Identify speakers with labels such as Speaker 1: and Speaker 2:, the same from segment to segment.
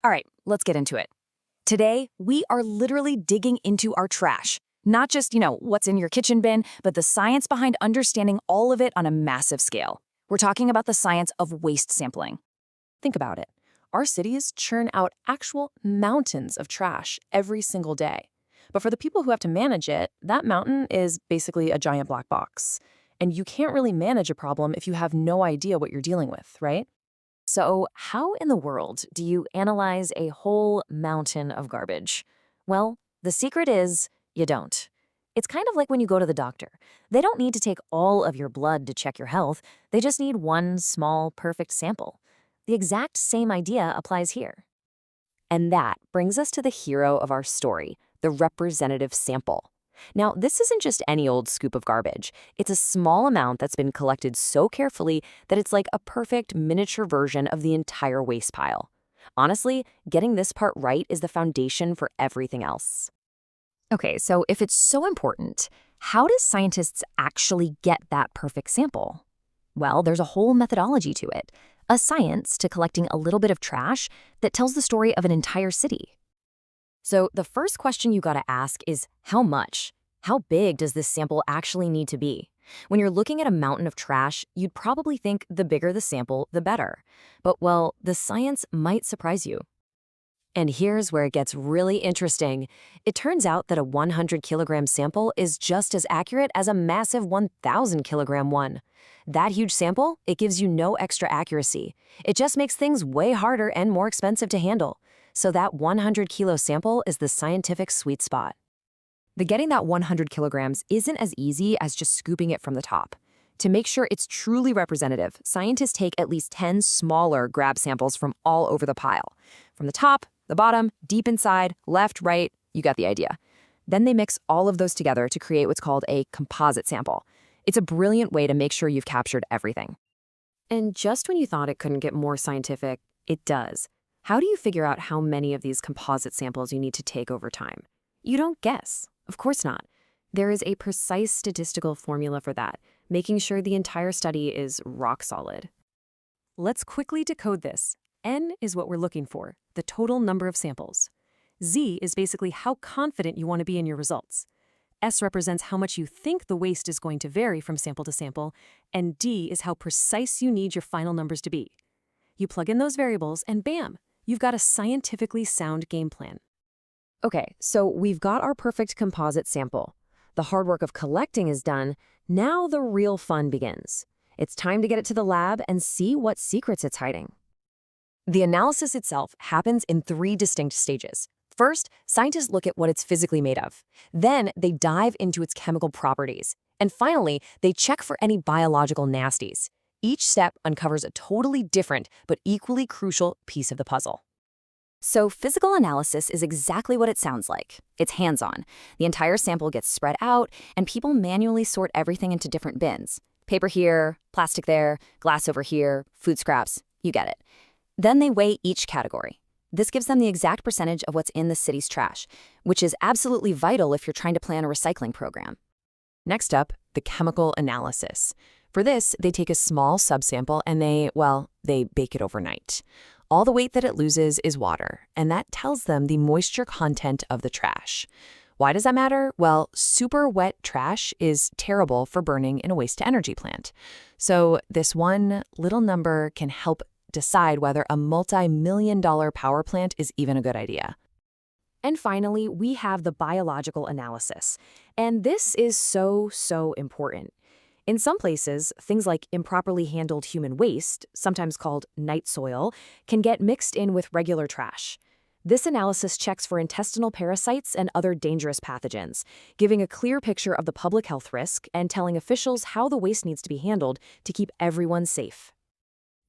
Speaker 1: All right, let's get into it. Today, we are literally digging into our trash. Not just, what's in your kitchen bin, but the science behind understanding all of it on a massive scale. We're talking about the science of waste sampling.
Speaker 2: Think about it. Our cities churn out actual mountains of trash every single day. But for the people who have to manage it, that mountain is basically a giant black box. And you can't really manage a problem if you have no idea what you're dealing with, right?
Speaker 3: So, how in the world do you analyze a whole mountain of garbage? Well, the secret is you don't. It's kind of like when you go to the doctor. They don't need to take all of your blood to check your health, they just need one small, perfect sample. The exact same idea applies here. And that brings us to the hero of our story, the representative sample. Now, this isn't just any old scoop of garbage. It's a small amount that's been collected so carefully that it's like a perfect miniature version of the entire waste pile. Honestly, getting this part right is the foundation for everything else.
Speaker 1: Okay, so if it's so important, how do scientists actually get that perfect sample? Well, there's a whole methodology to it, a science to collecting a little bit of trash that tells the story of an entire city. So the first question you gotta ask is how much? How big does this sample actually need to be? When you're looking at a mountain of trash, you'd probably think the bigger the sample, the better. But well, the science might surprise you. And here's where it gets really interesting. It turns out that a 100 kilogram sample is just as accurate as a massive 1,000 kilogram one. That huge sample, it gives you no extra accuracy. It just makes things way harder and more expensive to handle. So that 100 kilo sample is the scientific sweet spot. The getting that 100 kilograms isn't as easy as just scooping it from the top. To make sure it's truly representative, scientists take at least 10 smaller grab samples from all over the pile. From the top, the bottom, deep inside, left, right, you got the idea. Then they mix all of those together to create what's called a composite sample. It's a brilliant way to make sure you've captured everything. And just when you thought it couldn't get more scientific, it does. How do you figure out how many of these composite samples you need to take over time? You don't guess. Of course not. There is a precise statistical formula for that, making sure the entire study is rock solid. Let's quickly decode this. N is what we're looking for, the total number of samples. Z is basically how confident you want to be in your results. S represents how much you think the waste is going to vary from sample to sample, and D is how precise you need your final numbers to be. You plug in those variables and bam, you've got a scientifically sound game plan. Okay, so we've got our perfect composite sample. The hard work of collecting is done. Now the real fun begins. It's time to get it to the lab and see what secrets it's hiding. The analysis itself happens in 3 distinct stages. First, scientists look at what it's physically made of. Then they dive into its chemical properties. And finally, they check for any biological nasties. Each step uncovers a totally different but equally crucial piece of the puzzle. So physical analysis is exactly what it sounds like. It's hands-on. The entire sample gets spread out, and people manually sort everything into different bins. Paper here, plastic there, glass over here, food scraps, you get it. Then they weigh each category. This gives them the exact percentage of what's in the city's trash, which is absolutely vital if you're trying to plan a recycling program.
Speaker 2: Next up, the chemical analysis. For this, they take a small subsample and they bake it overnight. All the weight that it loses is water, and that tells them the moisture content of the trash. Why does that matter? Well, super wet trash is terrible for burning in a waste-to-energy plant. So this one little number can help decide whether a multi-million-dollar power plant is even a good idea.
Speaker 1: And finally, we have the biological analysis. And this is so important. In some places, things like improperly handled human waste, sometimes called night soil, can get mixed in with regular trash. This analysis checks for intestinal parasites and other dangerous pathogens, giving a clear picture of the public health risk and telling officials how the waste needs to be handled to keep everyone safe.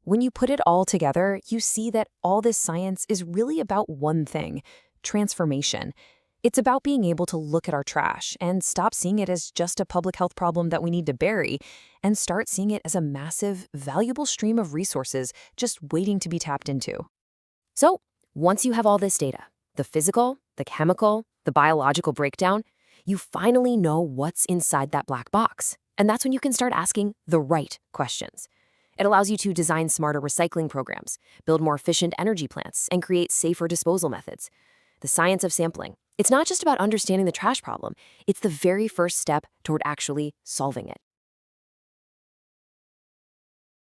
Speaker 1: When you put it all together, you see that all this science is really about one thing: transformation. It's about being able to look at our trash and stop seeing it as just a public health problem that we need to bury, and start seeing it as a massive, valuable stream of resources just waiting to be tapped into. So, once you have all this data, the physical, the chemical, the biological breakdown, you finally know what's inside that black box. And that's when you can start asking the right questions.
Speaker 3: It allows you to design smarter recycling programs, build more efficient energy plants, and create safer disposal methods. The science of sampling. It's not just about understanding the trash problem, it's the very first step toward actually solving it.